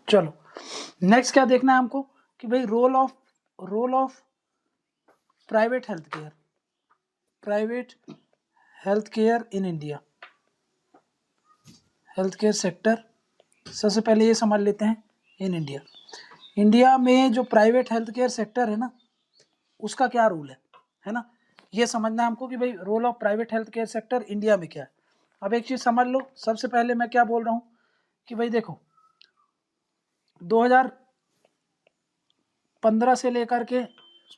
चलो नेक्स्ट क्या देखना है हमको कि भाई role of private health care in India, health care sector. सबसे पहले ये समझ लेते हैं इन इंडिया में जो प्राइवेट हेल्थ केयर सेक्टर है ना, उसका क्या रूल है ना, ये समझना है हमको कि भाई role of private health care sector India में क्या है। अब एक चीज समझ लो, सबसे पहले मैं क्या बोल रहा हूँ कि भाई देखो 2015 से लेकर के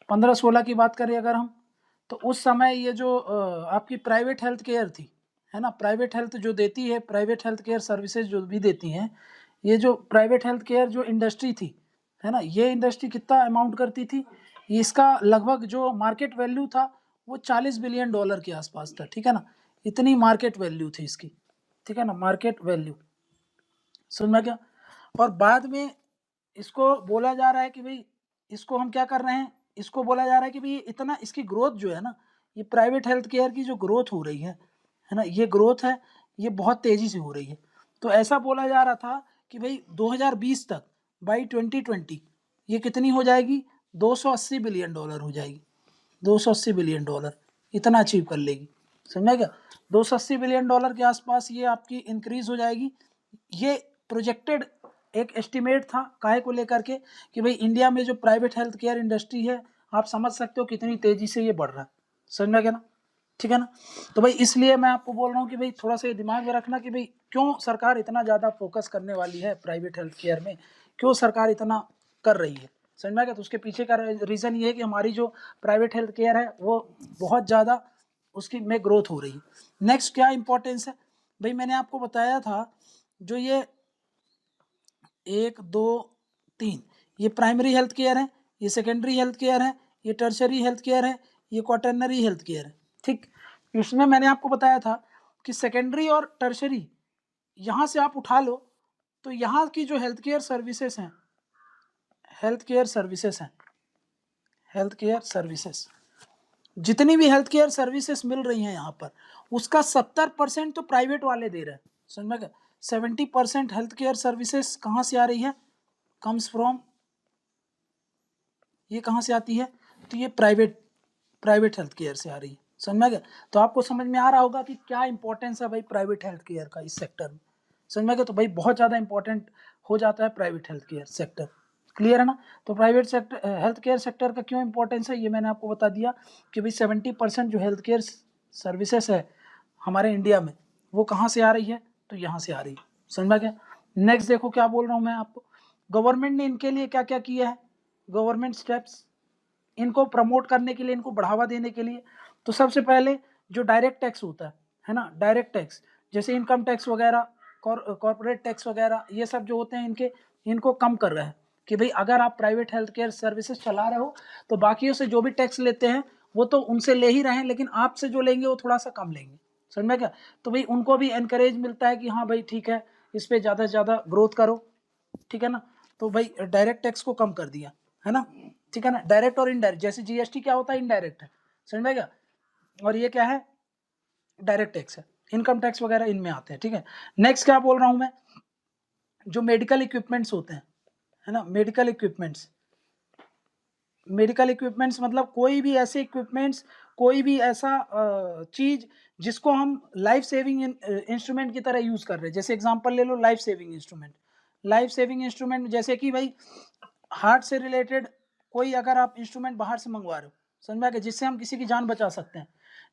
15-16 की बात करें अगर हम, तो उस समय ये जो आपकी प्राइवेट हेल्थ केयर थी, है ना, प्राइवेट हेल्थ जो देती है, प्राइवेट हेल्थ केयर सर्विसेज जो भी देती हैं, ये जो प्राइवेट हेल्थ केयर जो इंडस्ट्री थी, है ना, ये इंडस्ट्री कितना अमाउंट करती थी, इसका लगभग जो मार्केट वैल्यू था वो $40 बिलियन के आसपास था, ठीक है ना, इतनी मार्केट वैल्यू थी इसकी, ठीक है ना, मार्केट वैल्यू, समझ में क्या। और बाद में इसको बोला जा रहा है कि भाई इसको हम क्या कर रहे हैं, इसको बोला जा रहा है कि भाई इतना इसकी ग्रोथ जो है ना, ये प्राइवेट हेल्थ केयर की जो ग्रोथ हो रही है ना, ये ग्रोथ है, ये बहुत तेजी से हो रही है। तो ऐसा बोला जा रहा था कि भाई 2020 तक बाई 2020 ये कितनी हो जाएगी, $280 बिलियन हो जाएगी, $280 बिलियन इतना अचीव कर लेगी, समझा क्या, $280 बिलियन के आसपास ये आपकी इंक्रीज हो जाएगी। ये प्रोजेक्टेड एक एस्टिमेट था काहे को लेकर के कि भाई इंडिया में जो प्राइवेट हेल्थ केयर इंडस्ट्री है, आप समझ सकते हो कितनी तेजी से ये बढ़ रहा है, समझ में गया ना, ठीक है ना। तो भाई इसलिए मैं आपको बोल रहा हूँ कि भाई थोड़ा सा ये दिमाग में रखना कि भाई क्यों सरकार इतना ज़्यादा फोकस करने वाली है प्राइवेट हेल्थ केयर में, क्यों सरकार इतना कर रही है, समझ में गया। तो उसके पीछे का रीज़न ये है कि हमारी जो प्राइवेट हेल्थ केयर है वो बहुत ज़्यादा उसकी में ग्रोथ हो रही है। नेक्स्ट क्या इंपॉर्टेंस है भाई, मैंने आपको बताया था जो ये 1 2 3 ये प्राइमरी हेल्थ केयर है, ये सेकेंडरी हेल्थ केयर है, ये टर्शरी हेल्थ केयर है, ये क्वाटरनरी हेल्थ केयर है, ठीक। इसमें मैंने आपको बताया था कि सेकेंडरी और टर्शरी यहाँ से आप उठा लो तो यहाँ की जो हेल्थ केयर सर्विसेज हैं, हेल्थ केयर सर्विसेज जितनी भी हेल्थ केयर सर्विसेज मिल रही हैं यहाँ पर, उसका 70% तो प्राइवेट वाले दे रहे हैं, समझ में क्या। 70% हेल्थ केयर सर्विसेज कहाँ से आ रही है, कम्स फ्रॉम, ये कहाँ से आती है, तो ये प्राइवेट हेल्थ केयर से आ रही है, समझ में गया। तो आपको समझ में आ रहा होगा कि क्या इंपॉर्टेंस है भाई प्राइवेट हेल्थ केयर का इस सेक्टर में, समझ में गया। तो भाई बहुत ज़्यादा इंपॉर्टेंट हो जाता है private health care sector, clear है ना। तो private sector health care sector का क्यों इंपॉर्टेंस है ये मैंने आपको बता दिया कि भाई 70% जो हेल्थ केयर सर्विसेज है हमारे इंडिया में वो कहाँ से आ रही है, तो यहाँ से आ रही है, समझ में गया। नेक्स्ट देखो क्या बोल रहा हूँ मैं आपको, गवर्नमेंट ने इनके लिए क्या क्या किया है, गवर्नमेंट स्टेप्स इनको प्रमोट करने के लिए, इनको बढ़ावा देने के लिए। तो सबसे पहले जो डायरेक्ट टैक्स होता है ना, डायरेक्ट टैक्स जैसे इनकम टैक्स वगैरह, कॉर्पोरेट टैक्स वगैरह, ये सब जो होते हैं इनको कम कर रहा है कि भाई अगर आप प्राइवेट हेल्थ केयर सर्विसेज चला रहे हो तो बाकियों से जो भी टैक्स लेते हैं वो तो उनसे ले ही रहे हैं, लेकिन आपसे जो लेंगे वो थोड़ा सा कम लेंगे, समझ में क्या। तो भाई उनको भी एनकरेज मिलता है कि हाँ भाई ठीक है, इस पर ज़्यादा से ज़्यादा ग्रोथ करो, ठीक है ना। तो भाई डायरेक्ट टैक्स को कम कर दिया है ना, ठीक है ना। डायरेक्ट और इनडायरेक्ट, जैसे जीएसटी क्या होता है, इनडायरेक्ट है, समझ में क्या, और ये क्या है, डायरेक्ट टैक्स है, इनकम टैक्स वगैरह इनमें आते हैं, ठीक है। नेक्स्ट क्या बोल रहा हूं मैं, जो मेडिकल इक्विपमेंट्स होते हैं, है ना, मेडिकल इक्विपमेंट्स मतलब कोई भी ऐसे इक्विपमेंट्स, कोई भी ऐसा चीज जिसको हम लाइफ सेविंग इंस्ट्रूमेंट की तरह यूज कर रहे हैं। जैसे एग्जांपल ले लो, लाइफ सेविंग इंस्ट्रूमेंट जैसे कि भाई हार्ट से रिलेटेड कोई अगर आप इंस्ट्रूमेंट बाहर से मंगवा रहे हो, समझ में आ गया, जिससे हम किसी की जान बचा सकते हैं।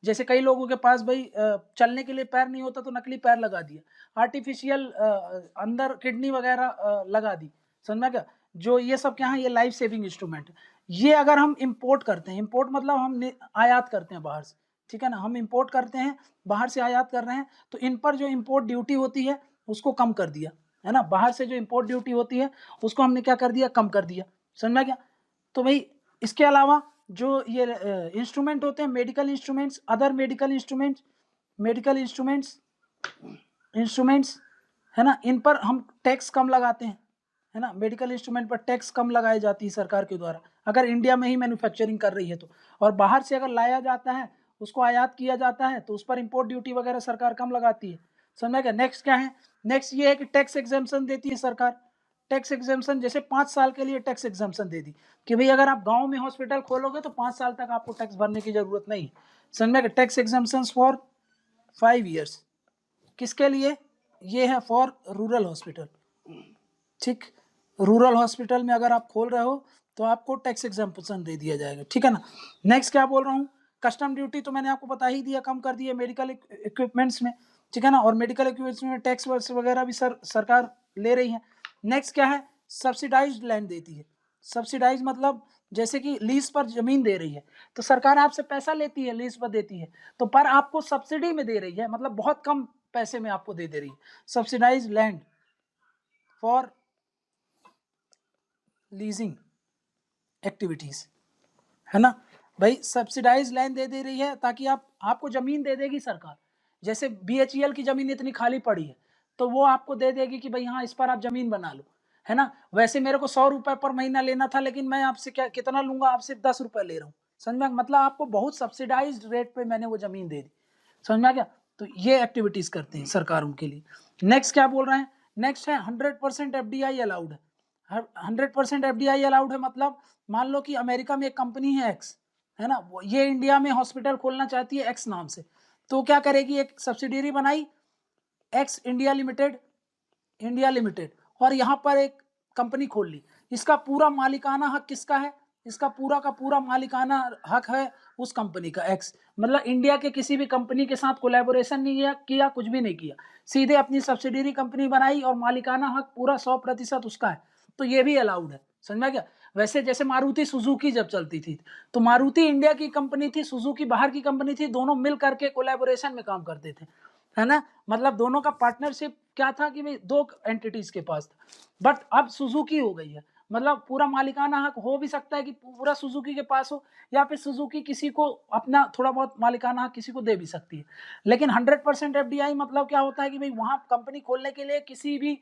जैसे कई लोगों के पास भाई चलने के लिए पैर नहीं होता तो नकली पैर लगा दिया, आर्टिफिशियल अंदर किडनी वगैरह लगा दी, समझ में आ गया। जो ये सब क्या है, ये लाइफ सेविंग इंस्ट्रूमेंट। ये अगर हम इंपोर्ट करते हैं, इंपोर्ट मतलब हम आयात करते हैं बाहर से, ठीक है ना, हम इंपोर्ट करते हैं, बाहर से आयात कर रहे हैं, तो इन पर जो इंपोर्ट ड्यूटी होती है उसको कम कर दिया, है ना। बाहर से जो इंपोर्ट ड्यूटी होती है उसको हमने क्या कर दिया, कम कर दिया, समझ में क्या। तो भाई इसके अलावा जो ये इंस्ट्रूमेंट होते हैं, medical instruments, other medical instruments है ना, इन पर हम टैक्स कम लगाते हैं, है ना। मेडिकल इंस्ट्रूमेंट पर टैक्स कम लगाई जाती है सरकार के द्वारा, अगर इंडिया में ही मैन्युफैक्चरिंग कर रही है तो। और बाहर से अगर लाया जाता है उसको आयात किया जाता है तो उस पर इंपोर्ट ड्यूटी वगैरह सरकार कम लगाती है। समझ में गया। नेक्स्ट क्या है, नेक्स्ट ये है कि टैक्स एग्जेम्पशन देती है सरकार। टैक्स एग्जेम्पशन जैसे 5 साल के लिए टैक्स एग्जेम्पशन दे दी कि भाई अगर आप गांव में हॉस्पिटल खोलोगे तो 5 साल तक आपको टैक्स भरने की जरूरत नहीं। समझ में गया। टैक्स एग्जेम्पशन फॉर 5 ईयर्स, किसके लिए, ये है फॉर रूरल हॉस्पिटल। ठीक, रूरल हॉस्पिटल में अगर आप खोल रहे हो तो आपको टैक्स एग्जेम्पशन दे दिया जाएगा, ठीक है ना। नेक्स्ट क्या बोल रहा हूँ, कस्टम ड्यूटी तो मैंने आपको बता ही दिया, कम कर दिया मेडिकल इक्विपमेंट्स में, ठीक है ना। और मेडिकल इक्विपमेंट्स में टैक्स वगैरह भी सरकार ले रही है। नेक्स्ट क्या है, सब्सिडाइज्ड लैंड देती है। सब्सिडाइज मतलब जैसे कि लीज पर जमीन दे रही है तो सरकार आपसे पैसा लेती है, लीज पर देती है तो पर आपको सब्सिडी में दे रही है, मतलब बहुत कम पैसे में आपको दे रही है। Subsidised land for leasing activities, है ना भाई। सब्सिडाइज लैंड दे रही है ताकि आपको जमीन दे देगी सरकार। जैसे BHEL की जमीन इतनी खाली पड़ी है तो वो आपको दे देगी कि भाई हाँ इस पर आप जमीन बना लो, है ना। वैसे मेरे को 100 रुपए पर महीना लेना था लेकिन मैं आपसे क्या कितना लूंगा, आपसे 10 रुपए ले रहा हूँ। समझ में, मतलब आपको बहुत सब्सिडाइज रेट पे मैंने वो जमीन दे दी। समझ में आ गया। तो ये एक्टिविटीज करते हैं सरकार उनके लिए। नेक्स्ट क्या बोल रहे हैं, नेक्स्ट है 100% FDI अलाउड है। 100% FDI अलाउड है मतलब मान लो कि अमेरिका में एक कंपनी है एक्स, है ना, ये इंडिया में हॉस्पिटल खोलना चाहती है एक्स नाम से, तो क्या करेगी, एक सब्सिडरी बनाई एक्स इंडिया लिमिटेड, और यहाँ पर एक कंपनी खोल ली। इसका पूरा मालिकाना हक किसका है, इसका पूरा का पूरा मालिकाना हक है उस कंपनी का एक्स। मतलब इंडिया के किसी भी कंपनी के साथ कोलैबोरेशन नहीं किया, कुछ भी नहीं किया, सीधे अपनी सब्सिडरी कंपनी बनाई और मालिकाना हक पूरा 100% उसका है, तो ये भी अलाउड है। समझ में क्या। वैसे जैसे मारुति सुजुकी जब चलती थी तो मारुति इंडिया की कंपनी थी, सुजुकी बाहर की कंपनी थी, दोनों मिल करके कोलैबोरेशन में काम करते थे, है ना। मतलब दोनों का पार्टनरशिप क्या था कि भाई 2 एंटिटीज के पास था, बट अब सुजुकी हो गई है। मतलब पूरा मालिकाना हक हो भी सकता है कि पूरा सुजुकी के पास हो, या फिर सुजुकी किसी को अपना थोड़ा बहुत मालिकाना हक किसी को दे भी सकती है। लेकिन 100% FDI मतलब क्या होता है कि भाई वहां कंपनी खोलने के लिए किसी भी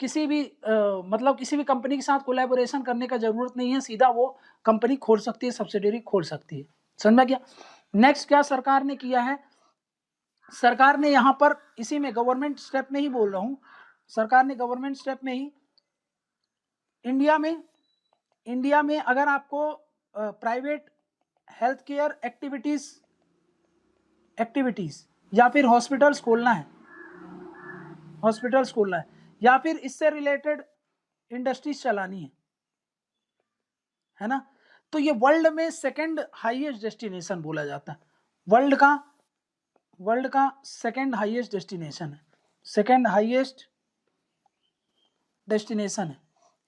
मतलब किसी भी कंपनी के साथ कोलैबोरेशन करने का जरूरत नहीं है, सीधा वो कंपनी खोल सकती है, सब्सिडरी खोल सकती है। समझ में गया। नेक्स्ट क्या सरकार ने किया है, सरकार ने यहां पर इसी में गवर्नमेंट स्टेप में ही बोल रहा हूं, सरकार ने गवर्नमेंट स्टेप में ही इंडिया में अगर आपको प्राइवेट हेल्थ केयर एक्टिविटीज या फिर हॉस्पिटल्स खोलना है या फिर इससे रिलेटेड इंडस्ट्रीज चलानी है ना, तो ये वर्ल्ड में सेकंड हाईएस्ट डेस्टिनेशन बोला जाता है। वर्ल्ड का सेकंड हाईएस्ट डेस्टिनेशन है, सेकंड हाईएस्ट डेस्टिनेशन है।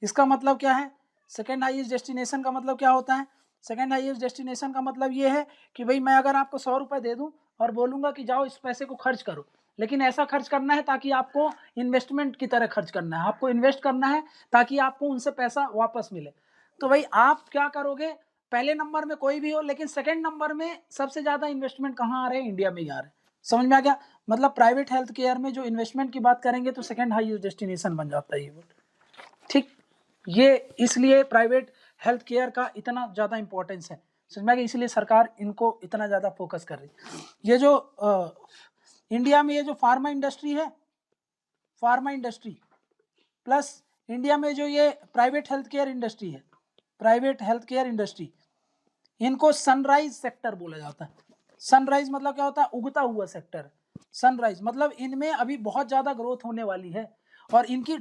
इसका मतलब क्या है, सेकंड हाईएस्ट डेस्टिनेशन का मतलब क्या होता है, सेकंड हाईएस्ट डेस्टिनेशन का मतलब ये है कि भाई मैं अगर आपको 100 रुपए दे दूं और बोलूंगा कि जाओ इस पैसे को खर्च करो, लेकिन ऐसा खर्च करना है ताकि आपको इन्वेस्टमेंट की तरह खर्च करना है, आपको इन्वेस्ट करना है ताकि आपको उनसे पैसा वापस मिले। तो भाई आप क्या करोगे, पहले नंबर में कोई भी हो लेकिन सेकंड नंबर में सबसे ज्यादा इन्वेस्टमेंट कहाँ आ रहे हैं, इंडिया में ही आ रहे हैं। समझ में आ गया। मतलब प्राइवेट हेल्थ केयर में जो इन्वेस्टमेंट की बात करेंगे तो सेकंड हाईएस्ट डेस्टिनेशन बन जाता है ये। ठीक, ये इसलिए प्राइवेट हेल्थ केयर का इतना ज्यादा इंपॉर्टेंस है। समझ में आ गया, इसलिए सरकार इनको इतना ज्यादा फोकस कर रही है। ये जो इंडिया में ये जो फार्मा इंडस्ट्री प्लस इंडिया में जो ये प्राइवेट हेल्थ केयर इंडस्ट्री, इनको सनराइज सेक्टर बोला जाता है। सनराइज मतलब क्या होता है, उगता हुआ सेक्टर। सनराइज मतलब इनमें अभी बहुत ज्यादा ग्रोथ होने वाली है, और इनकी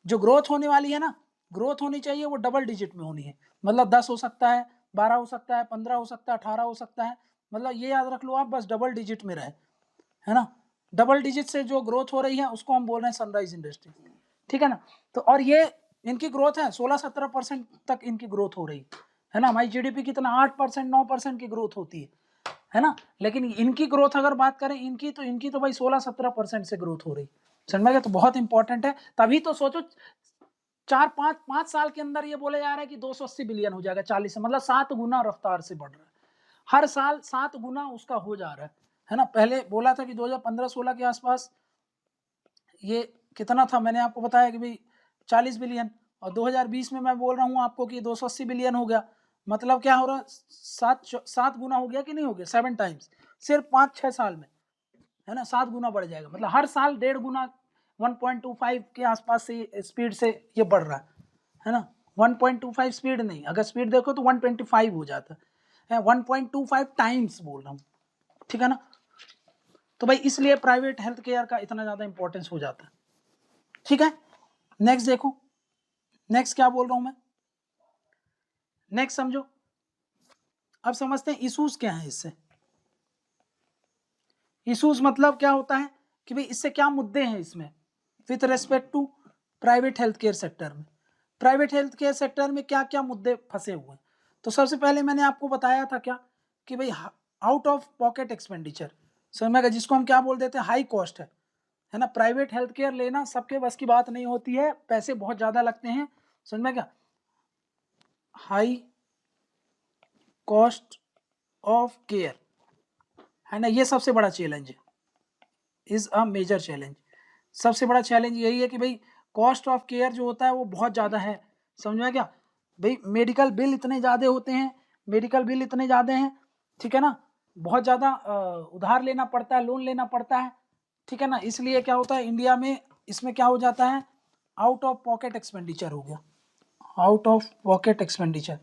जो ग्रोथ होने वाली है ना, ग्रोथ होनी चाहिए वो डबल डिजिट में होनी है। मतलब 10 हो सकता है, 12 हो सकता है, 15 हो सकता है, 18 हो सकता है, मतलब ये याद रख लो आप, बस डबल डिजिट में रहे, है ना। डबल डिजिट से जो ग्रोथ हो रही है उसको हम बोल रहे हैं सनराइज इंडस्ट्री, ठीक है ना। तो और ये इनकी ग्रोथ है 16-17% तक इनकी ग्रोथ हो रही है ना। हमारी जीडीपी कितना 8% 9% की ग्रोथ होती है ना, लेकिन इनकी ग्रोथ अगर बात करें इनकी तो भाई 16-17% से ग्रोथ हो रही। समझ में गया, तो बहुत इंपॉर्टेंट है। तभी तो सोचो 4-5 साल के अंदर ये बोले जा रहा है कि 280 बिलियन हो जाएगा, 40 से, मतलब 7 गुना रफ्तार से बढ़ रहा है, हर साल 7 गुना उसका हो जा रहा है ना। पहले बोला था कि 2015-16 के आसपास ये कितना था, मैंने आपको बताया कि भाई 40 बिलियन, और 2020 में मैं बोल रहा हूँ आपको कि 280 बिलियन हो गया। मतलब क्या हो रहा है, 7 गुना हो गया कि नहीं हो गया, 7 टाइम्स सिर्फ 5-6 साल में, है ना, 7 गुना बढ़ जाएगा। मतलब हर साल 1.5 गुना 1.25 के आसपास से स्पीड से ये बढ़ रहा है ना। 1.25 स्पीड नहीं, अगर स्पीड देखो तो 125 हो जाता है, 1.25 टाइम्स बोल रहा हूँ, ठीक है ना। तो भाई इसलिए प्राइवेट हेल्थ केयर का इतना ज्यादा इंपॉर्टेंस हो जाता है, ठीक है। नेक्स्ट देखो, नेक्स्ट क्या बोल रहा हूं मैं, नेक्स्ट समझो। अब समझते हैं इश्यूज क्या है इससे। इश्यूज मतलब क्या होता है कि भाई इससे क्या मुद्दे हैं इसमें with respect to private health care sector में। प्राइवेट हेल्थ केयर सेक्टर में क्या क्या मुद्दे फंसे हुए हैं। तो सबसे पहले मैंने आपको बताया था क्या कि भाई आउट ऑफ पॉकेट एक्सपेंडिचर, समझ में, जिसको हम क्या बोल देते हैं, हाई कॉस्ट है ना। प्राइवेट हेल्थ केयर लेना सबके बस की बात नहीं होती है, पैसे बहुत ज्यादा लगते हैं, समझ में क्या, हाई कॉस्ट ऑफ केयर, है ना, ये सबसे बड़ा चैलेंज है, इज अ मेजर चैलेंज। सबसे बड़ा चैलेंज यही है कि भाई कॉस्ट ऑफ केयर जो होता है वो बहुत ज़्यादा है, समझ में क्या भाई। मेडिकल बिल इतने ज़्यादा होते हैं, मेडिकल बिल इतने ज़्यादा हैं, ठीक है ना, बहुत ज़्यादा उधार लेना पड़ता है, लोन लेना पड़ता है, ठीक है ना। इसलिए क्या होता है इंडिया में, इसमें क्या हो जाता है, आउट ऑफ पॉकेट एक्सपेंडिचर हो गया, आउट ऑफ पॉकेट एक्सपेंडिचर।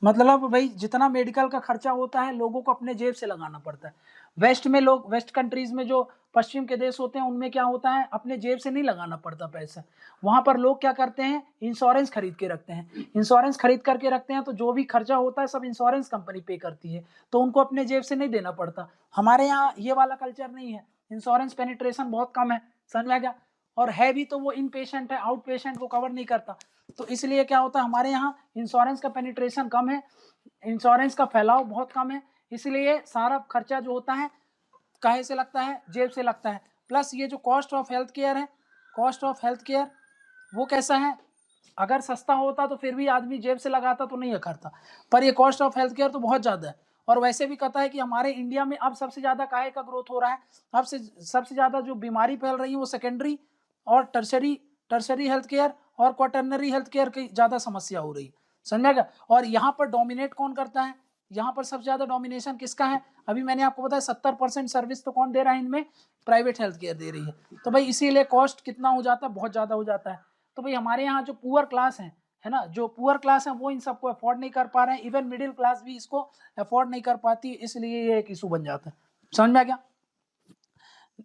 मतलब भाई जितना मेडिकल का खर्चा होता है लोगों को अपने जेब से लगाना पड़ता है। वेस्ट में लोग, वेस्ट कंट्रीज में जो पश्चिम के देश होते हैं उनमें क्या होता है, अपने जेब से नहीं लगाना पड़ता पैसा। वहां पर लोग क्या करते हैं, इंश्योरेंस खरीद के रखते हैं, इंश्योरेंस खरीद करके रखते हैं, तो जो भी खर्चा होता है सब इंश्योरेंस कंपनी पे करती है, तो उनको अपने जेब से नहीं देना पड़ता। हमारे यहाँ ये वाला कल्चर नहीं है, इंश्योरेंस पेनिट्रेशन बहुत कम है, समझ में गया। और है भी तो वो इन पेशेंट है, आउट पेशेंट को कवर नहीं करता। तो इसलिए क्या होता है हमारे यहाँ इंश्योरेंस का पेनिट्रेशन कम है, इंश्योरेंस का फैलाव बहुत कम है, इसलिए सारा खर्चा जो होता है काहे से लगता है, जेब से लगता है। प्लस ये जो कॉस्ट ऑफ हेल्थ केयर है, कॉस्ट ऑफ हेल्थ केयर वो कैसा है, अगर सस्ता होता तो फिर भी आदमी जेब से लगाता तो नहीं करता, पर ये कॉस्ट ऑफ हेल्थ केयर तो बहुत ज़्यादा है। और वैसे भी कहता है कि हमारे इंडिया में अब सबसे ज़्यादा काहे का ग्रोथ हो रहा है, अब से सबसे ज़्यादा जो बीमारी फैल रही है वो सेकेंडरी और टर्सरी, टर्सरी हेल्थ केयर और क्वाटरनरी हेल्थ केयर की ज़्यादा समस्या हो रही है, समझेगा। और यहाँ पर डोमिनेट कौन करता है, यहाँ पर सबसे ज़्यादा डोमिनेशन किसका है, अभी मैंने आपको बताया 70% सर्विस तो कौन दे रहा है इनमें, प्राइवेट हेल्थ केयर दे रही है। तो भाई इसीलिए कॉस्ट कितना हो जाता है, बहुत ज़्यादा हो जाता है। तो भाई हमारे यहाँ जो पुअर क्लास है ना, जो पुअर क्लास है वो इन सबको अफोर्ड नहीं कर पा रहे हैं, इवन मिडिल क्लास भी इसको अफोर्ड नहीं कर पाती, इसलिए ये एक इशू बन जाता है, समझ में आ गया।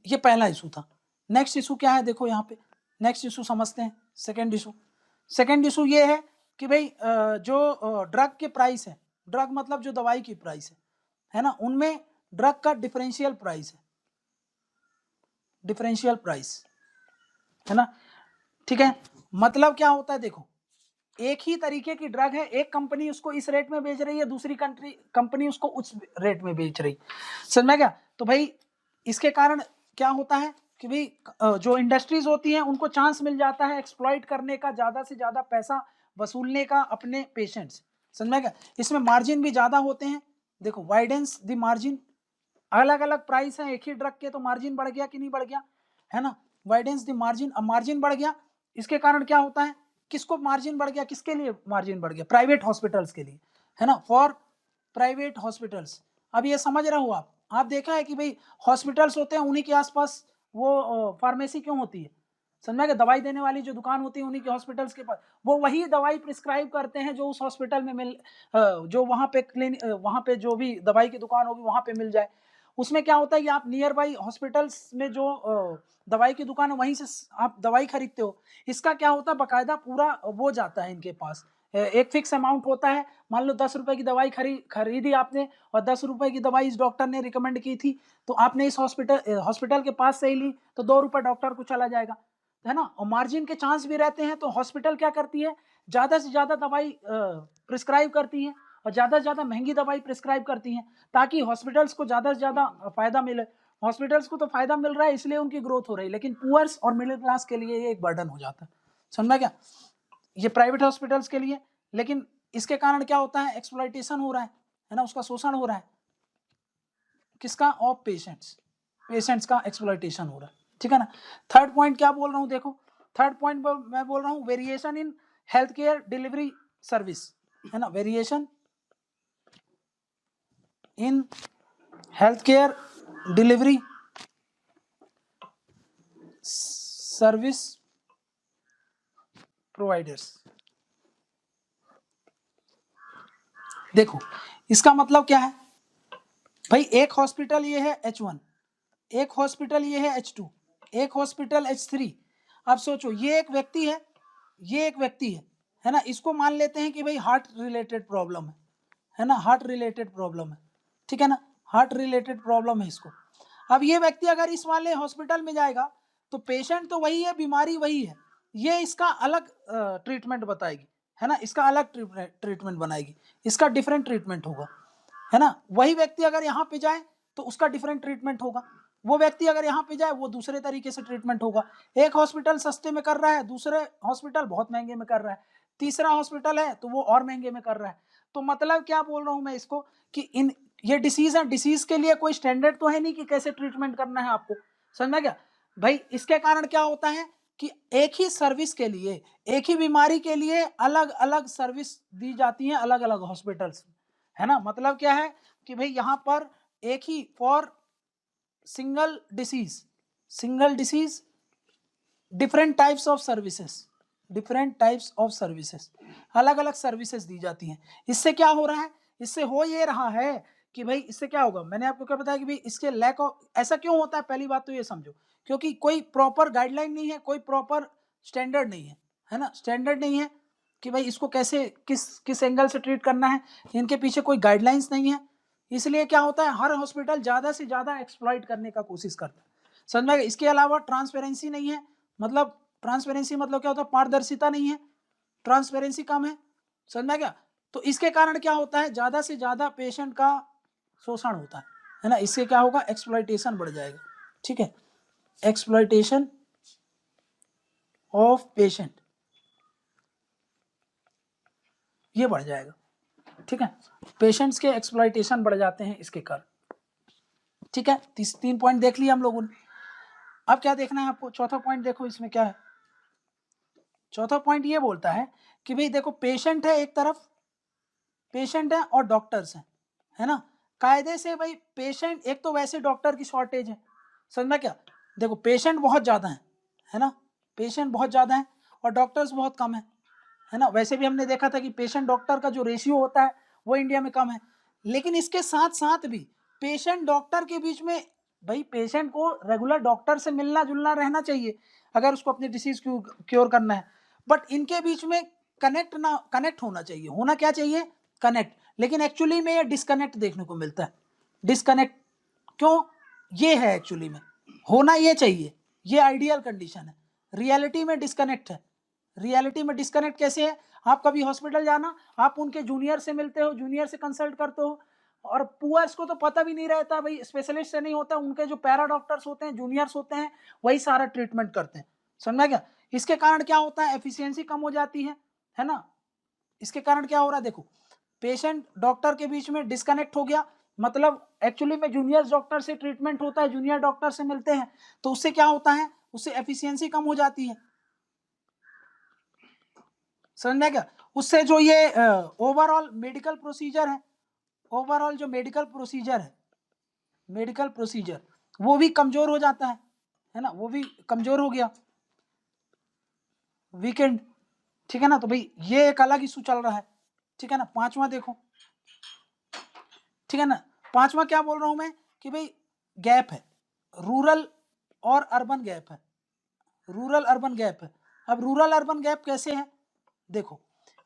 ये पहला इशू था। नेक्स्ट इशू क्या है देखो यहाँ पे, नेक्स्ट इशू समझते हैं, सेकेंड इशू। सेकेंड इशू ये है कि भाई जो ड्रग के प्राइस है, ड्रग मतलब जो दवाई की प्राइस है ना, उनमें ड्रग का डिफरेंशियल प्राइस है, डिफरेंशियल प्राइस, है ना, ठीक है। मतलब क्या होता है देखो, एक ही तरीके की ड्रग है, एक कंपनी उसको इस रेट में बेच रही है, दूसरी कंपनी उसको उस रेट में बेच रही, समझ में क्या। तो भाई इसके कारण क्या होता है कि भाई जो इंडस्ट्रीज होती हैं उनको चांस मिल जाता है एक्सप्लॉइट करने का, ज्यादा से ज्यादा पैसा वसूलने का अपने पेशेंट्स, समझ में क्या। इसमें मार्जिन भी ज्यादा होते हैं, देखो वाइडेंस द मार्जिन, अलग अलग प्राइस है एक ही ड्रग के, तो मार्जिन बढ़ गया कि नहीं बढ़ गया, है ना, वाइडेंस द मार्जिन, अब मार्जिन बढ़ गया। इसके कारण क्या होता है, किसको मार्जिन बढ़ गया, किसके लिए मार्जिन बढ़ गया, प्राइवेट हॉस्पिटल्स के लिए, है ना, फॉर प्राइवेट हॉस्पिटल्स। अब ये समझ रहे हो आप देखा है कि भाई हॉस्पिटल्स होते हैं उन्हीं के आसपास वो फार्मेसी क्यों होती है, समझा कि दवाई देने वाली जो दुकान होती है उन्हीं के हॉस्पिटल्स के पास, वो वही दवाई प्रिस्क्राइब करते हैं जो उस हॉस्पिटल में जो वहाँ पे वहाँ पे जो भी दवाई की दुकान होगी वहाँ पे मिल जाए। उसमें क्या होता है कि आप नियर बाई हॉस्पिटल्स में जो दवाई की दुकान है वहीं से आप दवाई खरीदते हो। इसका क्या होता है, बाकायदा पूरा वो जाता है इनके पास, एक फिक्स अमाउंट होता है। मान लो 10 रुपए की दवाई खरीदी आपने, और 10 रुपए की दवाई इस डॉक्टर ने रिकमेंड की थी, तो आपने इस हॉस्पिटल के पास से ही ली, तो 2 रुपए डॉक्टर को चला जाएगा, है ना। और मार्जिन के चांस भी रहते हैं, तो हॉस्पिटल क्या करती है, ज्यादा से ज्यादा दवाई प्रिस्क्राइब करती है, और ज्यादा से ज्यादा महंगी दवाई प्रिस्क्राइब करती हैं, ताकि हॉस्पिटल्स को ज्यादा से ज्यादा फायदा मिले। हॉस्पिटल्स को तो फायदा मिल रहा है इसलिए उनकी ग्रोथ हो रही है, लेकिन पुअर्स और मिडिल क्लास के लिए ये एक बर्डन हो जाता है, समझा क्या, ये प्राइवेट हॉस्पिटल्स के लिए। लेकिन इसके कारण क्या होता है, एक्सप्लॉइटेशन हो रहा है ना, उसका शोषण हो रहा है, किसका, ऑफ पेशेंट्स, पेशेंट्स का एक्सप्लॉइटेशन हो रहा है, ठीक है ना। थर्ड पॉइंट क्या बोल रहा हूँ देखो, थर्ड पॉइंट मैं बोल रहा हूँ variation in health care delivery service, है ना, variation in healthcare delivery service providers। देखो इसका मतलब क्या है भाई, एक हॉस्पिटल ये है H1, एक हॉस्पिटल ये है H2, एक हॉस्पिटल H3। अब सोचो ये एक व्यक्ति है, ये एक व्यक्ति है ना, इसको मान लेते हैं कि भाई हार्ट रिलेटेड प्रॉब्लम है ना, हार्ट रिलेटेड प्रॉब्लम है, ठीक है ना, हार्ट रिलेटेड प्रॉब्लम है इसको। अब ये व्यक्ति अगर इस वाले हॉस्पिटल में जाएगा तो पेशेंट तो वही है, बीमारी वही है, ये इसका अलग ट्रीटमेंट बताएगी, है ना, इसका अलग ट्रीटमेंट बनाएगी, इसका डिफरेंट ट्रीटमेंट होगा, है ना। वही व्यक्ति अगर यहाँ पे जाए तो उसका डिफरेंट ट्रीटमेंट होगा, वो व्यक्ति अगर यहाँ पे जाए वो दूसरे तरीके से ट्रीटमेंट होगा। एक हॉस्पिटल सस्ते में कर रहा है, दूसरे हॉस्पिटल बहुत महंगे में कर रहा है, तीसरा हॉस्पिटल है तो वो और महंगे में कर रहा है। तो मतलब क्या बोल रहा हूं मैं इसको कि इन ये डिसीज है, डिसीज के लिए कोई स्टैंडर्ड तो है नहीं कि कैसे ट्रीटमेंट करना है आपको, समझ में क्या भाई। इसके कारण क्या होता है कि एक ही सर्विस के लिए, एक ही बीमारी के लिए अलग अलग सर्विस दी जाती है अलग अलग हॉस्पिटल्स, है ना। मतलब क्या है कि भाई यहाँ पर एक ही for single disease different types of services, different types of services, अलग अलग सर्विसेज दी जाती हैं। इससे क्या हो रहा है, इससे हो ये रहा है कि भाई इससे क्या होगा, मैंने आपको क्या बताया कि भाई इसके लैक ऑफ, ऐसा क्यों होता है, पहली बात तो ये समझो, क्योंकि कोई प्रॉपर गाइडलाइन नहीं है, कोई प्रॉपर स्टैंडर्ड नहीं है ना, स्टैंडर्ड नहीं है कि भाई इसको कैसे किस किस एंगल से ट्रीट करना है, इनके पीछे कोई गाइडलाइंस नहीं है। इसलिए क्या होता है, हर हॉस्पिटल ज्यादा से ज्यादा एक्सप्लॉइट करने का कोशिश करता है, समझ में। इसके अलावा ट्रांसपेरेंसी नहीं है, मतलब ट्रांसपेरेंसी मतलब क्या होता है, पारदर्शिता नहीं है, ट्रांसपेरेंसी कम है, समझ में क्या। तो इसके कारण क्या होता है, ज्यादा से ज्यादा पेशेंट का शोषण होता है ना, इससे क्या होगा, एक्सप्लॉइटेशन बढ़ जाएगा, ठीक है, एक्सप्लॉइटेशन ऑफ पेशेंट ये बढ़ जाएगा, ठीक है, पेशेंट्स के एक्सप्लॉइटेशन बढ़ जाते हैं इसके कारण, ठीक है। 3 पॉइंट देख लिया हम लोगों ने। अब क्या देखना है आपको, चौथा पॉइंट देखो इसमें क्या है। चौथा पॉइंट ये बोलता है कि भाई देखो पेशेंट है एक तरफ, पेशेंट है और डॉक्टर्स हैं, है ना। कायदे से भाई पेशेंट, एक तो वैसे डॉक्टर की शॉर्टेज है, समझ में क्या, देखो पेशेंट बहुत ज्यादा है ना, पेशेंट बहुत ज्यादा है और डॉक्टर्स बहुत कम है ना। वैसे भी हमने देखा था कि पेशेंट डॉक्टर का जो रेशियो होता है वो इंडिया में कम है, लेकिन इसके साथ साथ भी पेशेंट डॉक्टर के बीच में, भाई पेशेंट को रेगुलर डॉक्टर से मिलना जुलना रहना चाहिए अगर उसको अपनी डिसीज क्योर करना है, बट इनके बीच में कनेक्ट होना चाहिए, होना क्या चाहिए, कनेक्ट। लेकिन एक्चुअली में ये डिस्कनेक्ट देखने को मिलता है, डिस्कनेक्ट क्यों, ये है एक्चुअली में, होना ये चाहिए, ये आइडियल कंडीशन है, रियलिटी में डिस्कनेक्ट है। रियलिटी में डिस्कनेक्ट कैसे है, आप कभी हॉस्पिटल जाना, आप उनके जूनियर से मिलते हो, जूनियर से कंसल्ट करते हो, और पुअर्स को तो पता भी नहीं रहता भाई, स्पेशलिस्ट से नहीं होता, उनके जो पैरा डॉक्टर्स होते हैं, जूनियर्स होते हैं, वही सारा ट्रीटमेंट करते हैं, समझा क्या। इसके कारण क्या होता है, एफिशिएंसी कम हो जाती है ना। इसके कारण क्या हो रहा है, देखो पेशेंट डॉक्टर के बीच में डिस्कनेक्ट हो गया, मतलब एक्चुअली में जूनियर डॉक्टर से ट्रीटमेंट होता है, जूनियर डॉक्टर से मिलते हैं, तो उससे क्या होता है, उससे एफिशिएंसी कम हो जाती है, समझ में क्या। उससे जो ये ओवरऑल मेडिकल प्रोसीजर है, ओवरऑल जो मेडिकल प्रोसीजर है, मेडिकल प्रोसीजर वो भी कमजोर हो जाता है ना, वो भी कमजोर हो गया, वीकेंड, ठीक है ना। तो भाई ये एक अलग इशू चल रहा है, ठीक है ना। पांचवा देखो, ठीक है ना, पांचवा क्या बोल रहा हूं मैं कि भाई गैप है, रूरल और अर्बन गैप है, रूरल अर्बन गैप है। अब रूरल अर्बन गैप कैसे है, देखो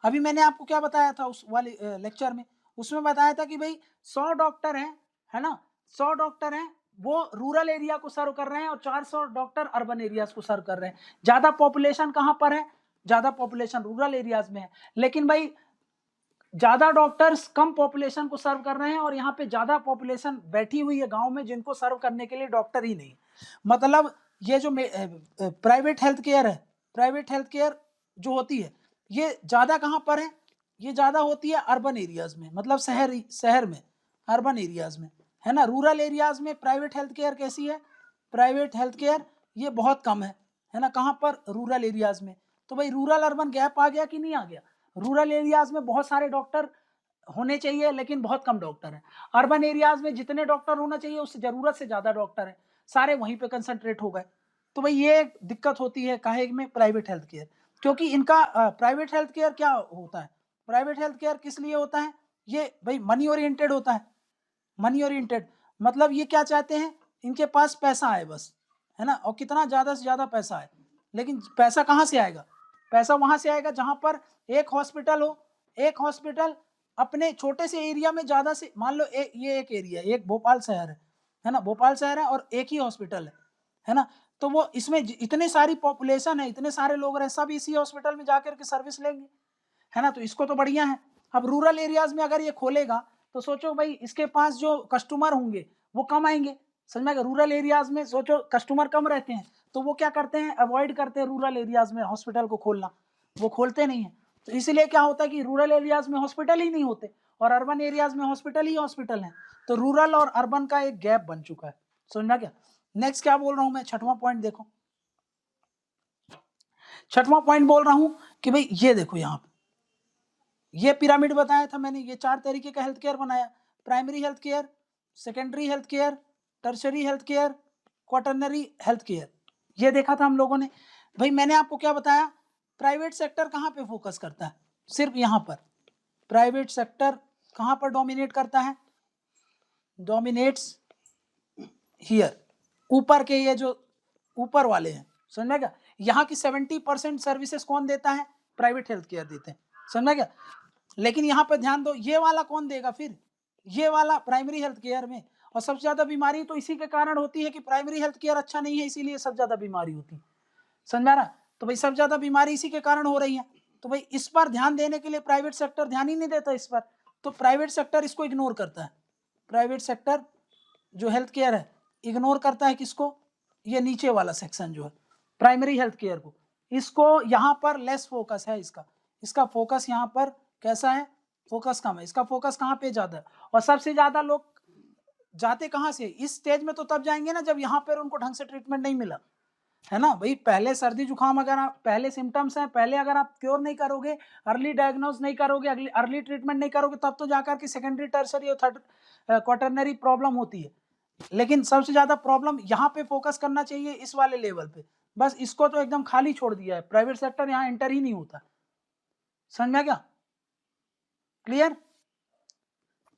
अभी मैंने आपको क्या बताया था उस वाले लेक्चर में, उसमें बताया था कि भाई 100 डॉक्टर हैं, है ना, 100 डॉक्टर हैं, वो रूरल एरिया को सर्व कर रहे हैं और 400 डॉक्टर अर्बन एरियाज को सर्व कर रहे हैं। ज्यादा पॉपुलेशन कहां पर है, ज्यादा पॉपुलेशन रूरल एरियाज में है, लेकिन भाई ज्यादा डॉक्टर्स कम पॉपुलेशन को सर्व कर रहे हैं, और यहाँ पे ज्यादा पॉपुलेशन बैठी हुई है गांव में जिनको सर्व करने के लिए डॉक्टर ही नहीं। मतलब ये जो प्राइवेट हेल्थ केयर है, प्राइवेट हेल्थ केयर जो होती है ये ज्यादा कहाँ पर है, ये ज्यादा होती है अर्बन एरियाज में, मतलब शहर में, अर्बन एरियाज में, है ना। रूरल एरियाज में प्राइवेट हेल्थ केयर कैसी है, प्राइवेट हेल्थ केयर ये बहुत कम है ना, कहाँ पर, रूरल एरियाज में। तो भाई रूरल अर्बन गैप आ गया कि नहीं आ गया, रूरल एरियाज में बहुत सारे डॉक्टर होने चाहिए, लेकिन बहुत कम डॉक्टर हैं। अर्बन एरियाज में जितने डॉक्टर होना चाहिए उससे ज़रूरत से ज़्यादा डॉक्टर हैं, सारे वहीं पे कंसंट्रेट हो गए। तो भाई ये एक दिक्कत होती है काहे में, प्राइवेट हेल्थ केयर, क्योंकि इनका प्राइवेट हेल्थ केयर क्या होता है, प्राइवेट हेल्थ केयर किस लिए होता है, ये भाई मनी ओरिएंटेड होता है। मनी ओरिएंटेड मतलब ये क्या चाहते हैं, इनके पास पैसा आए बस, है ना, और कितना ज़्यादा से ज़्यादा पैसा आए। लेकिन पैसा कहाँ से आएगा, पैसा वहाँ से आएगा जहाँ पर एक हॉस्पिटल हो, एक हॉस्पिटल अपने छोटे से एरिया में ज़्यादा से, मान लो ये एक एरिया, एक भोपाल शहर है ना, भोपाल शहर है और एक ही हॉस्पिटल है ना, तो वो इसमें इतने सारी पॉपुलेशन है, इतने सारे लोग रहे, सब इसी हॉस्पिटल में जाकर के सर्विस लेंगे, है ना, तो इसको तो बढ़िया है। अब रूरल एरियाज में अगर ये खोलेगा तो सोचो भाई इसके पास जो कस्टमर होंगे वो कम आएंगे, समझ में, रूरल एरियाज में सोचो कस्टमर कम रहते हैं, तो वो क्या करते हैं, अवॉइड करते हैं रूरल एरियाज में हॉस्पिटल को खोलना, वो खोलते नहीं है। तो इसलिए क्या होता है कि रूरल एरियाज में हॉस्पिटल ही नहीं होते और अर्बन एरियाज में हॉस्पिटल ही हॉस्पिटल है, तो रूरल और अर्बन का एक गैप बन चुका है, समझना क्या। नेक्स्ट क्या बोल रहा हूं मैं, छठवां पॉइंट देखो, छठवां पॉइंट बोल रहा हूं कि भाई ये देखो, यहाँ पे ये पिरामिड बताया था मैंने, ये 4 तरीके का हेल्थ केयर बनाया, primary health care, secondary health care, tertiary health care, quaternary health care, ये देखा था हम लोगों ने। भाई मैंने आपको क्या बताया, प्राइवेट सेक्टर कहाँ पे फोकस करता है, सिर्फ यहाँ पर, प्राइवेट सेक्टर कहाँ पर डोमिनेट करता है, डोमिनेट्स हियर, ऊपर के ये जो ऊपर वाले हैं, समझ क्या, यहाँ की 70% सर्विसेज कौन देता है, प्राइवेट हेल्थ केयर देते हैं, समझ क्या। लेकिन यहाँ पर ध्यान दो, ये वाला कौन देगा फिर, ये वाला प्राइमरी हेल्थ केयर में, और सबसे ज्यादा बीमारी तो इसी के कारण होती है कि प्राइमरी हेल्थ केयर अच्छा नहीं है, इसीलिए सबसे ज्यादा बीमारी होती है, समझा रहा, तो भाई सबसे ज्यादा बीमारी इसी के कारण हो रही है। तो भाई इस पर ध्यान देने के लिए प्राइवेट सेक्टर ध्यान ही नहीं देता इस पर, तो प्राइवेट सेक्टर इसको इग्नोर करता है, प्राइवेट सेक्टर जो हेल्थ केयर है इग्नोर करता है किसको, ये नीचे वाला सेक्शन जो है प्राइमरी हेल्थ केयर को, इसको यहाँ पर लेस फोकस है, इसका इसका फोकस यहाँ पर कैसा है, फोकस कम है, इसका फोकस कहाँ पे ज्यादा है। और सबसे ज्यादा लोग जाते कहाँ से, इस स्टेज में तो तब जाएंगे ना जब यहाँ पर उनको ढंग से ट्रीटमेंट नहीं मिला, है ना भाई। पहले सर्दी जुकाम अगर आप, पहले सिम्टम्स हैं, पहले अगर आप क्योर नहीं करोगे, अर्ली डायग्नोज नहीं करोगे, अर्ली ट्रीटमेंट नहीं करोगे, तब तो जाकर के सेकेंडरी टर्सरी और थर्ड क्वाटरनरी प्रॉब्लम होती है। लेकिन सबसे ज्यादा प्रॉब्लम यहाँ पे फोकस करना चाहिए, इस वाले लेवल पे, बस इसको तो एकदम खाली छोड़ दिया है, प्राइवेट सेक्टर यहाँ एंटर ही नहीं होता, समझ में क्या, क्लियर।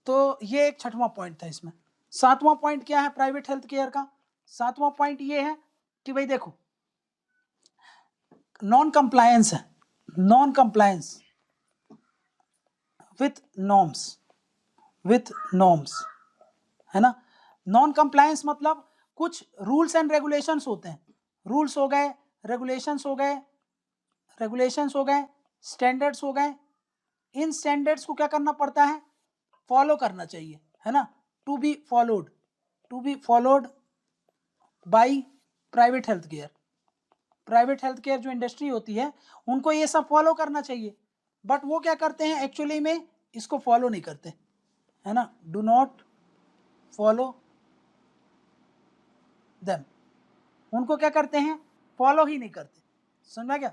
तो ये एक छठवां पॉइंट था इसमें। सातवां पॉइंट क्या है प्राइवेट हेल्थ केयर का, सातवां पॉइंट ये है कि भाई देखो नॉन कंप्लायंस है, non compliance with norms, with norms, है ना। नॉन कंप्लायंस मतलब कुछ रूल्स एंड रेगुलेशंस होते हैं, रूल्स हो गए, रेगुलेशंस हो गए, रेगुलेशंस हो गए, स्टैंडर्ड्स हो गए, इन स्टैंडर्ड्स को क्या करना पड़ता है, फॉलो करना चाहिए, है ना, to be followed, to be followed by private health care, private health care जो इंडस्ट्री होती है उनको ये सब फॉलो करना चाहिए, बट वो क्या करते हैं एक्चुअली में, इसको फॉलो नहीं करते, है ना, डू नॉट फॉलो देम, उनको क्या करते हैं, फॉलो ही नहीं करते, समझा क्या।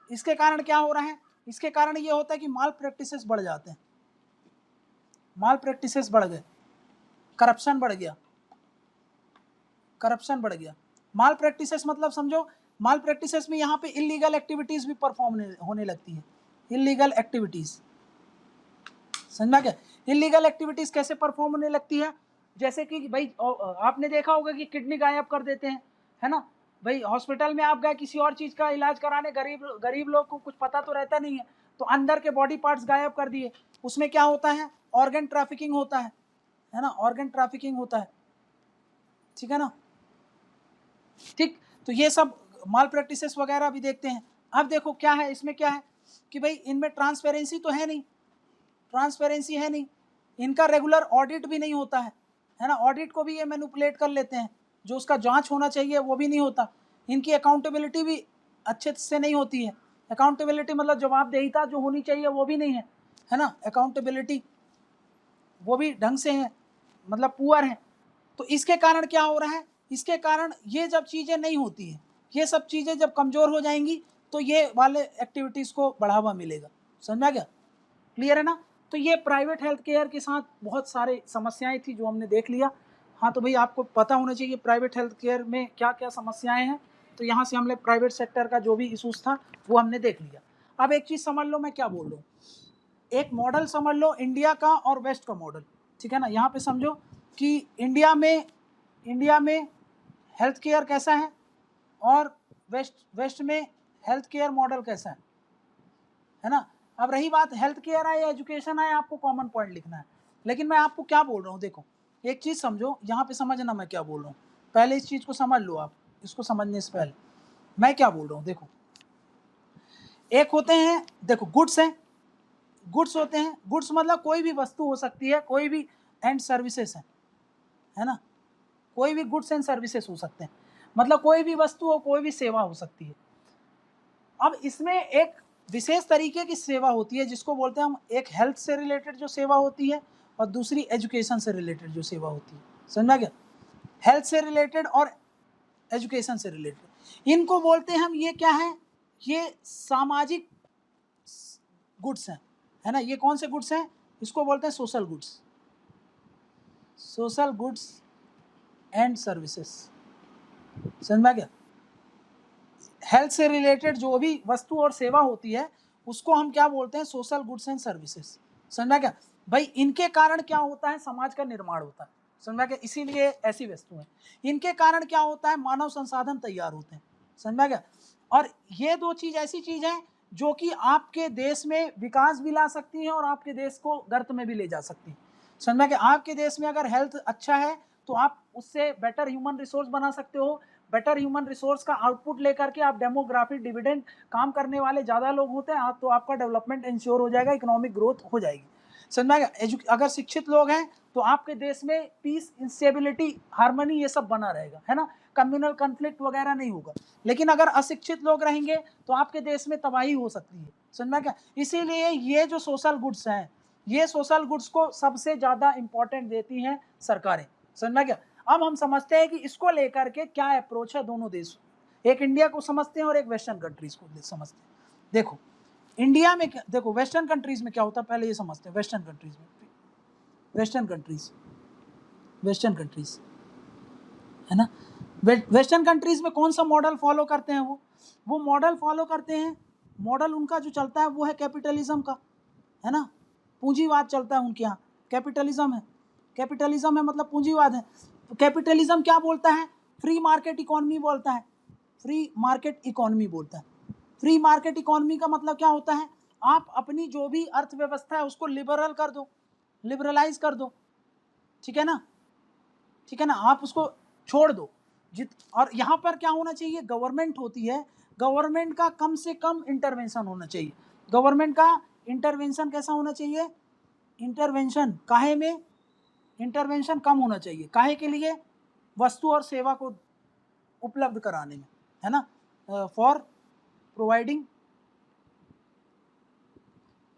इसके कारण क्या हो रहा है, इसके कारण ये होता है कि माल प्रैक्टिसेस बढ़ जाते हैं, माल प्रैक्टिसेस बढ़ गए, करप्शन बढ़ गया, करप्शन बढ़ गया। माल प्रैक्टिसेस मतलब समझो, माल प्रैक्टिसेस में यहाँ पे इलीगल एक्टिविटीज भी परफॉर्म होने लगती है, इलीगल एक्टिविटीज, समझना क्या, इलीगल एक्टिविटीज कैसे परफॉर्म होने लगती है, जैसे कि भाई आपने देखा होगा कि किडनी गायब कर देते हैं, है ना भाई, हॉस्पिटल में आप गए किसी और चीज का इलाज कराने, गरीब गरीब लोग को कुछ पता तो रहता नहीं है, तो अंदर के बॉडी पार्ट्स गायब कर दिए, उसमें क्या होता है, ऑर्गन ट्रैफिकिंग होता है ना, ऑर्गन ट्रैफिकिंग होता है, ठीक है ना, ठीक। तो ये सब माल प्रैक्टिसेस वगैरह भी देखते हैं। अब देखो क्या है इसमें, क्या है कि भाई इनमें ट्रांसपेरेंसी तो है नहीं, ट्रांसपेरेंसी है नहीं, इनका रेगुलर ऑडिट भी नहीं होता है ना, ऑडिट को भी ये मैनिपुलेट कर लेते हैं, जो उसका जांच होना चाहिए वो भी नहीं होता, इनकी अकाउंटेबिलिटी भी अच्छे से नहीं होती है, अकाउंटेबिलिटी मतलब जवाबदेहिता जो होनी चाहिए वो भी नहीं है ना, अकाउंटेबिलिटी वो भी ढंग से है, मतलब पुअर है। तो इसके कारण क्या हो रहा है, इसके कारण ये जब चीज़ें नहीं होती हैं, ये सब चीज़ें जब कमज़ोर हो जाएंगी तो ये वाले एक्टिविटीज़ को बढ़ावा मिलेगा, समझा क्या, क्लियर है ना। तो तो ये प्राइवेट हेल्थ केयर के साथ बहुत सारे समस्याएं थी जो हमने देख लिया। हाँ तो भाई आपको पता होना चाहिए प्राइवेट हेल्थ केयर में क्या क्या समस्याएं हैं। तो यहाँ से हमने प्राइवेट सेक्टर का जो भी इशूज था वो हमने देख लिया। अब एक चीज़ समझ लो मैं क्या बोल रहा हूँ, एक मॉडल समझ लो इंडिया का और वेस्ट का मॉडल, ठीक है ना। यहाँ पे समझो कि इंडिया में हेल्थ केयर कैसा है और वेस्ट में हेल्थ केयर मॉडल कैसा है ना। अब रही बात हेल्थ केयर है या एजुकेशन है, आपको कॉमन पॉइंट लिखना है। लेकिन मैं आपको क्या बोल रहा हूँ, देखो एक चीज़ समझो, यहाँ पे समझना मैं क्या बोल रहा हूँ। पहले इस चीज़ को समझ लो आप, इसको समझने से पहले मैं क्या बोल रहा हूँ। देखो एक होते हैं, देखो गुड्स हैं, गुड्स होते हैं, गुड्स मतलब कोई भी वस्तु हो सकती है, कोई भी एंड सर्विसेज है ना, कोई भी गुड्स एंड सर्विसेज हो सकते हैं, मतलब कोई भी वस्तु हो, कोई भी सेवा हो सकती है। अब इसमें एक विशेष तरीके की सेवा होती है जिसको बोलते हैं हम, एक हेल्थ से रिलेटेड जो सेवा होती है और दूसरी एजुकेशन से रिलेटेड जो सेवा होती है। समझा क्या, हेल्थ से रिलेटेड और एजुकेशन से रिलेटेड, इनको बोलते हैं हम, ये क्या है, ये सामाजिक गुड्स हैं, है ना। ये कौन से गुड्स हैं, इसको बोलते हैं social goods, social goods and services. समझा क्या, हेल्थ से रिलेटेड जो भी वस्तु और सेवा होती है उसको हम क्या बोलते हैं, सोशल गुड्स एंड सर्विसेज। समझा क्या भाई, इनके कारण क्या होता है, समाज का निर्माण होता है। समझा क्या, इसीलिए ऐसी वस्तु है, इनके कारण क्या होता है, मानव संसाधन तैयार होते हैं। समझा क्या, और ये दो चीज ऐसी चीज है जो कि आपके देश में विकास भी ला सकती है और आपके देश को गर्त में भी ले जा सकती है। समझा कि आपके देश में अगर हेल्थ अच्छा है तो आप उससे बेटर ह्यूमन रिसोर्स बना सकते हो, बेटर ह्यूमन रिसोर्स का आउटपुट लेकर के आप डेमोग्राफिक डिविडेंड, काम करने वाले ज़्यादा लोग होते हैं तो आपका डेवलपमेंट इंश्योर हो जाएगा, इकोनॉमिक ग्रोथ हो जाएगी। समझा, अगर शिक्षित लोग हैं तो आपके देश में पीस, इंस्टेबिलिटी, हार्मनी ये सब बना रहेगा, है ना, कम्युनल कन्फ्लिक्ट वगैरह नहीं होगा। लेकिन अगर अशिक्षित लोग रहेंगे तो आपके देश में तबाही हो सकती है। समझा क्या, इसीलिए ये जो सोशल गुड्स हैं, ये सोशल गुड्स को सबसे ज़्यादा इंपॉर्टेंट देती हैं सरकारें। समझा क्या, अब हम समझते हैं कि इसको लेकर के क्या अप्रोच है दोनों देश, एक इंडिया को समझते हैं और एक वेस्टर्न कंट्रीज को समझते हैं। देखो इंडिया में क्या, देखो वेस्टर्न कंट्रीज में क्या होता है, पहले ये समझते हैं। वेस्टर्न कंट्रीज में, वेस्टर्न कंट्रीज है ना, वेस्टर्न कंट्रीज में कौन सा मॉडल फॉलो करते हैं, वो मॉडल फॉलो करते हैं, मॉडल उनका जो चलता है वो है कैपिटलिज्म का, है ना, पूंजीवाद चलता है उनके यहाँ, कैपिटलिज्म है, कैपिटलिज्म है मतलब पूंजीवाद है। तो कैपिटलिज्म क्या बोलता है, फ्री मार्केट इकोनॉमी बोलता है, फ्री मार्केट इकोनॉमी बोलता है। फ्री मार्केट इकोनॉमी का मतलब क्या होता है, आप अपनी जो भी अर्थव्यवस्था है उसको लिबरल कर दो, लिबरलाइज कर दो, ठीक है ना, ठीक है ना, आप उसको छोड़ दो और यहाँ पर क्या होना चाहिए, गवर्नमेंट होती है, गवर्नमेंट का कम से कम इंटरवेंशन होना चाहिए। गवर्नमेंट का इंटरवेंशन कैसा होना चाहिए, इंटरवेंशन काहे में, इंटरवेंशन कम होना चाहिए, काहे के लिए, वस्तु और सेवा को उपलब्ध कराने में, है ना, for providing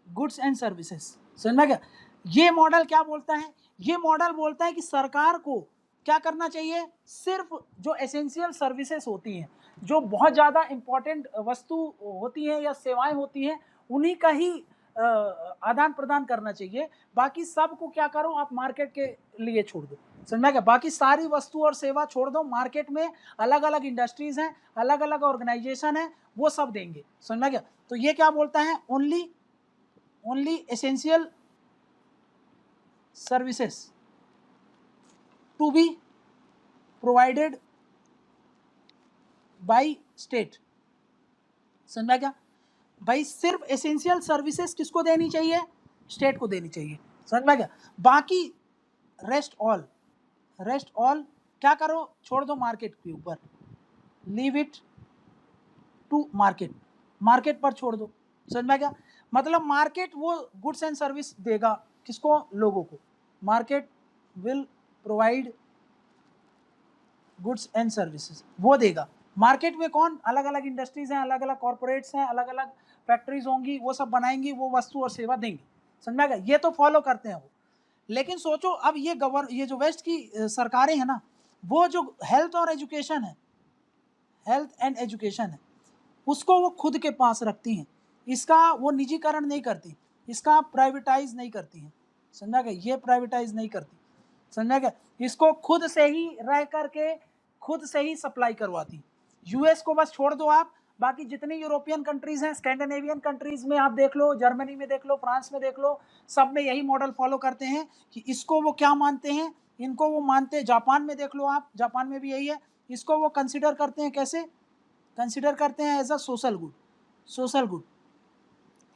goods and services. समझ में क्या, ये मॉडल क्या बोलता है, ये मॉडल बोलता है कि सरकार को क्या करना चाहिए, सिर्फ जो एसेंशियल सर्विसेज होती हैं, जो बहुत ज़्यादा इंपॉर्टेंट वस्तु होती हैं या सेवाएं होती हैं, उन्हीं का ही आदान प्रदान करना चाहिए। बाकी सब को क्या करो, आप मार्केट के लिए छोड़ दो। समझ में क्या, बाकी सारी वस्तु और सेवा छोड़ दो, मार्केट में अलग अलग इंडस्ट्रीज हैं, अलग अलग ऑर्गेनाइजेशन है, वो सब देंगे। समझ में क्या, तो ये क्या बोलता है, only essential services to be provided by state. समझा क्या भाई, सिर्फ एसेंशियल सर्विसेज किसको देनी चाहिए, स्टेट को देनी चाहिए। समझ में क्या, बाकी रेस्ट ऑल क्या करो, छोड़ दो मार्केट के ऊपर, leave it to market, market पर छोड़ दो। समझ में क्या, मतलब मार्केट वो गुड्स एंड सर्विस देगा, किसको, लोगों को, market will provide goods and services, वो देगा। मार्केट में कौन, अलग अलग इंडस्ट्रीज हैं, अलग अलग कॉर्पोरेट्स हैं, अलग अलग फैक्ट्रीज होंगी, वो सब बनाएंगी, वो वस्तु और सेवा देंगी। समझ में गया, ये तो फॉलो करते हैं वो। लेकिन सोचो अब ये जो वेस्ट की सरकारें हैं ना, वो जो हेल्थ और एजुकेशन है, हेल्थ एंड एजुकेशन है, उसको वो खुद के पास रखती हैं, इसका वो निजीकरण नहीं करती, इसका आप प्राइवेटाइज नहीं करती हैं, समझा गया, ये प्राइवेटाइज नहीं करती, समझा गया, इसको खुद से ही रह करके खुद से ही सप्लाई करवाती। यूएस को बस छोड़ दो आप, बाकी जितनी यूरोपियन कंट्रीज हैं, स्कैंडिनेवियन कंट्रीज में आप देख लो, जर्मनी में देख लो, फ्रांस में देख लो, सब में यही मॉडल फॉलो करते हैं कि इसको वो क्या मानते हैं, इनको वो मानते हैं। जापान में देख लो आप, जापान में भी यही है, इसको वो कंसिडर करते हैं, कैसे कंसिडर करते हैं, as a social good, social good,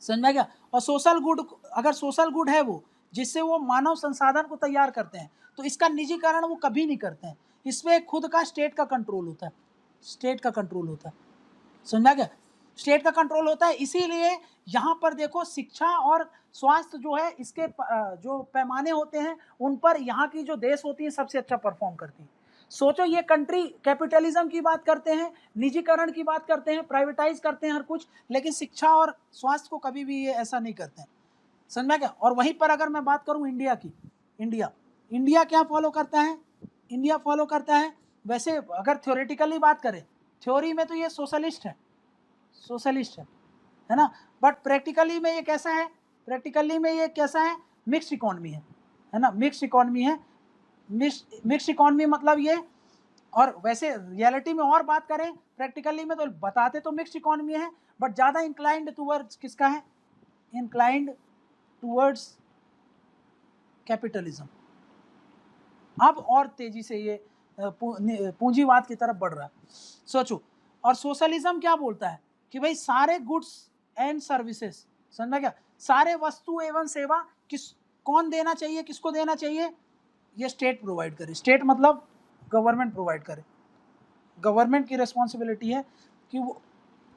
समझ में गया। और सोशल गुड, अगर सोशल गुड है वो जिससे वो मानव संसाधन को तैयार करते हैं, तो इसका निजीकरण वो कभी नहीं करते हैं। इसमें खुद का स्टेट का कंट्रोल होता है, स्टेट का कंट्रोल होता है, समझा गया, स्टेट का कंट्रोल होता है। इसीलिए यहाँ पर देखो शिक्षा और स्वास्थ्य जो है, इसके जो पैमाने होते हैं उन पर यहाँ की जो देश होती है सबसे अच्छा परफॉर्म करती है। सोचो, ये कंट्री कैपिटलिज्म की बात करते हैं, निजीकरण की बात करते हैं, प्राइवेटाइज करते हैं हर कुछ, लेकिन शिक्षा और स्वास्थ्य को कभी भी ये ऐसा नहीं करते हैं, समझा क्या। और वहीं पर अगर मैं बात करूं इंडिया की, इंडिया क्या फॉलो करता है, इंडिया फॉलो करता है, वैसे अगर थ्योरेटिकली बात करें, थ्योरी में तो ये सोशलिस्ट है, सोशलिस्ट है ना, बट प्रैक्टिकली में ये कैसा है, प्रैक्टिकली में ये कैसा है, मिक्स इकोनॉमी है ना, मिक्स इकोनॉमी है, मिक्स इकोनॉमी मतलब ये। और वैसे रियलिटी में और बात करें, प्रैक्टिकली में तो बताते तो मिक्स इकोनॉमी है, बट ज़्यादा इंक्लाइंड टूवर्ड्स किसका है, इंक्लाइंड टूवर्ड्स कैपिटलिज्म। अब और तेजी से ये पूंजीवाद की तरफ बढ़ रहा है, सोचो। और सोशलिज्म क्या बोलता है कि भाई सारे गुड्स एंड सर्विसेज, समझा क्या, सारे वस्तु एवं सेवा कौन देना चाहिए, किसको देना चाहिए, ये स्टेट प्रोवाइड करे। स्टेट मतलब गवर्नमेंट प्रोवाइड करे, गवर्नमेंट की रिस्पॉन्सिबिलिटी है कि वो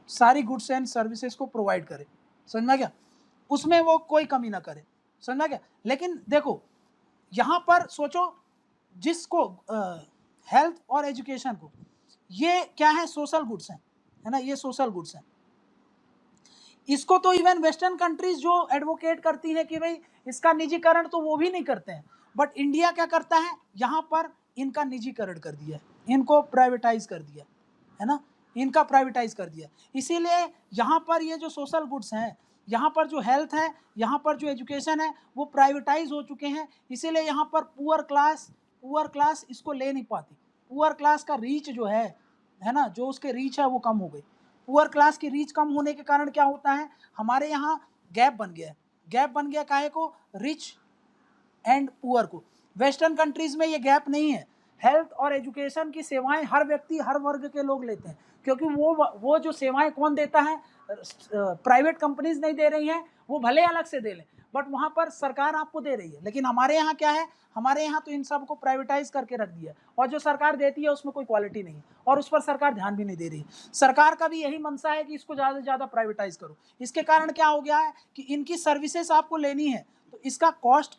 सारी गुड्स एंड सर्विसेज को प्रोवाइड करे, समझा क्या, उसमें वो कोई कमी ना करे, समझा क्या। लेकिन देखो यहाँ पर सोचो, जिसको हेल्थ और एजुकेशन को, ये क्या है, सोशल गुड्स हैं, है ना, ये सोशल गुड्स हैं। इसको तो इवन वेस्टर्न कंट्रीज जो एडवोकेट करती हैं कि भाई इसका निजीकरण, तो वो भी नहीं करते हैं, बट इंडिया क्या करता है, यहाँ पर इनका निजीकरण कर दिया, इनको प्राइवेटाइज कर दिया, है ना, इनका प्राइवेटाइज कर दिया। इसीलिए यहाँ पर ये जो सोशल गुड्स हैं, यहाँ पर जो हेल्थ है, यहाँ पर जो एजुकेशन है, वो प्राइवेटाइज हो चुके हैं। इसीलिए यहाँ पर पुअर क्लास इसको ले नहीं पाती, पुअर क्लास का रीच जो है ना, जो उसके रीच है वो कम हो गई। पुअर क्लास की रीच कम होने के कारण क्या होता है, हमारे यहाँ गैप बन गया है, गैप बन गया काहे को, रिच एंड पुअर को। वेस्टर्न कंट्रीज में ये गैप नहीं है, हेल्थ और एजुकेशन की सेवाएं हर व्यक्ति, हर वर्ग के लोग लेते हैं, क्योंकि वो जो सेवाएं कौन देता है, प्राइवेट कंपनीज नहीं दे रही हैं, वो भले अलग से दे लें, बट वहाँ पर सरकार आपको दे रही है। लेकिन हमारे यहाँ क्या है, हमारे यहाँ तो इन सब को प्राइवेटाइज करके रख दिया, और जो सरकार देती है उसमें कोई क्वालिटी नहीं है, और उस पर सरकार ध्यान भी नहीं दे रही। सरकार का भी यही मंशा है कि इसको ज़्यादा से ज़्यादा प्राइवेटाइज करो। इसके कारण क्या हो गया है कि इनकी सर्विसेज आपको लेनी है, तो इसका कॉस्ट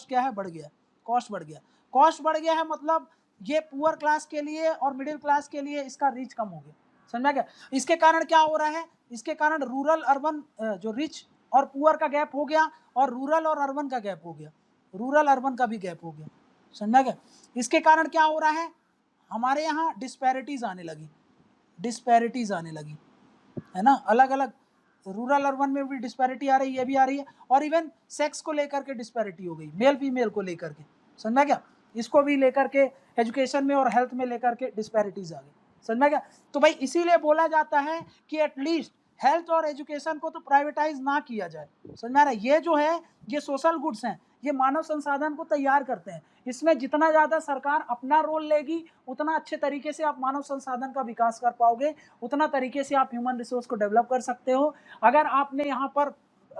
क्या है, बढ़ गया, कॉस्ट बढ़ गया, कॉस्ट बढ़ गया है, मतलब ये पुअर क्लास के लिए और मिडिल क्लास के लिए इसका रीच कम हो गया, समझा क्या। इसके कारण क्या हो रहा है, इसके कारण रूरल अर्बन, जो रिच और पुअर का गैप हो गया, और रूरल और अर्बन का गैप हो गया, रूरल अर्बन का भी गैप हो गया, समझा क्या। इसके कारण क्या हो रहा है, हमारे यहाँ डिस्पैरिटीज आने लगी, डिस्पैरिटीज आने लगी, है ना, अलग अलग रूरल अर्बन में भी डिस्पैरिटी आ रही है, ये भी आ रही है। और इवन सेक्स को लेकर के डिस्पैरिटी हो गई, मेल फीमेल को लेकर के, समझा क्या, इसको भी लेकर के एजुकेशन में और हेल्थ में लेकर के डिस्पैरिटीज आ गई, समझा क्या। तो भाई इसीलिए बोला जाता है कि एटलीस्ट हेल्थ और एजुकेशन को तो प्राइवेटाइज ना किया जाए, समझ रहा है। ये जो है, ये सोशल गुड्स हैं, ये मानव संसाधन को तैयार करते हैं। इसमें जितना ज़्यादा सरकार अपना रोल लेगी, उतना अच्छे तरीके से आप मानव संसाधन का विकास कर पाओगे, उतना तरीके से आप ह्यूमन रिसोर्स को डेवलप कर सकते हो। अगर आपने यहाँ पर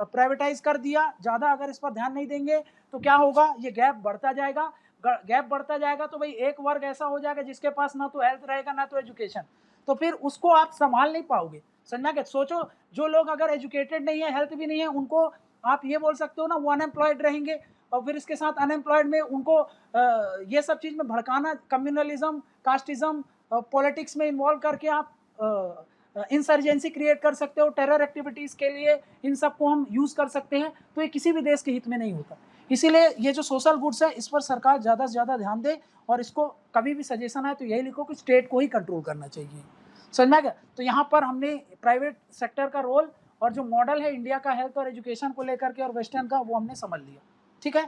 प्राइवेटाइज कर दिया, ज़्यादा अगर इस पर ध्यान नहीं देंगे, तो क्या होगा, ये गैप बढ़ता जाएगा, गैप बढ़ता जाएगा, तो भाई एक वर्ग ऐसा हो जाएगा जिसके पास ना तो हेल्थ रहेगा ना तो एजुकेशन, तो फिर उसको आप संभाल नहीं पाओगे, समझा के। सोचो, जो लोग अगर एजुकेटेड नहीं है, हेल्थ भी नहीं है, उनको आप ये बोल सकते हो ना, वो अनएम्प्लॉयड रहेंगे, और फिर इसके साथ अनएम्प्लॉयड में उनको ये सब चीज़ में भड़काना, कम्युनलिज्म, कास्टिज्म, पॉलिटिक्स में इन्वॉल्व करके आप इंसर्जेंसी क्रिएट कर सकते हो, टेरर एक्टिविटीज़ के लिए इन सब को हम यूज़ कर सकते हैं। तो ये किसी भी देश के हित में नहीं होता। इसीलिए ये जो सोशल गुड्स है, इस पर सरकार ज़्यादा से ज़्यादा ध्यान दे, और इसको कभी भी सजेशन है तो यही लिखो कि स्टेट को ही कंट्रोल करना चाहिए, समझ में आ गया। तो यहाँ पर हमने प्राइवेट सेक्टर का रोल और जो मॉडल है इंडिया का हेल्थ और एजुकेशन को लेकर के और वेस्टर्न का, वो हमने समझ लिया। ठीक है।